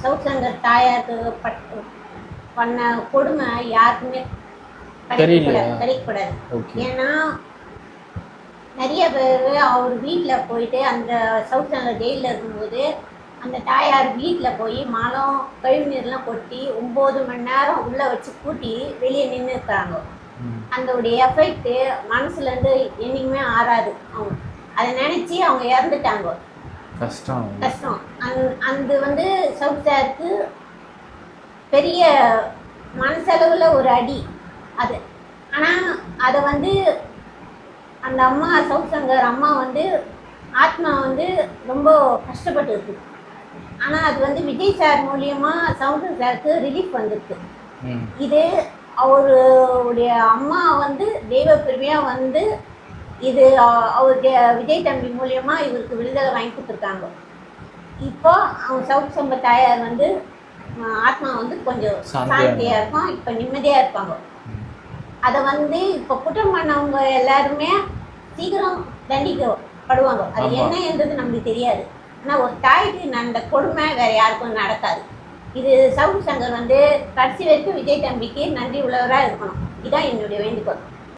South Shankar தாயாருக்கு பண்ண கொடுமை யாருக்குமே கிடைக்கக்கூடாது. ஏன்னா நிறைய பேர் அவர் வீட்டில் போயிட்டு அந்த சவுத் சங்கர் ஜெயிலில் இருக்கும்போது அந்த தாயார் வீட்டில் போய் மலம் கழிவுநீர்லாம் கொட்டி 9 மணி நேரம் உள்ளே வச்சு கூட்டி வெளியே நின்று இருக்கிறாங்க. அதோடைய எஃபெக்ட்டு மனசுலேருந்து என்றைக்குமே ஆறாது. அவங்க அதை நினச்சி அவங்க இறந்துட்டாங்க. கஷ்டம். அந்த சவுத் சாருக்கு பெரிய மனசளவில் ஒரு அடி அது. ஆனால் அதை அந்த அம்மா சவுத் சங்கர் அம்மா ஆத்மா ரொம்ப கஷ்டப்பட்டு இருக்கு. ஆனால் அது விஜய் சார் மூலியமாக சவுத் சாருக்கு ரிலீஃப் வந்திருக்கு. இது அவருடைய அம்மா தெய்வ பெருமையாக இது அவருடைய விஜய் தம்பி மூலியமாக இவருக்கு விடுதலை வாங்கி கொடுத்துருக்காங்க. இப்போ அவங்க சவுத் சம்பத் தாயார் ஆத்மா கொஞ்சம் சாந்தியாக இருக்கும், இப்போ நிம்மதியாக இருப்பாங்க. அதை இப்போ குற்றம் பண்ணவங்க எல்லாருமே சீக்கிரம் தண்டிக்கப்படுவாங்க. அது என்ன என்றது நம்மளுக்கு தெரியாது. ஆனால் ஒரு தாய்க்கு அந்த கொடுமை வேற யாருக்கும் நடக்காது. இது சவுத் சங்கர் கடைசி வரைக்கும் விஜய் தம்பிக்கு நன்றி உள்ளவராக இருக்கணும். இதுதான் என்னுடைய வேண்டுகோள்.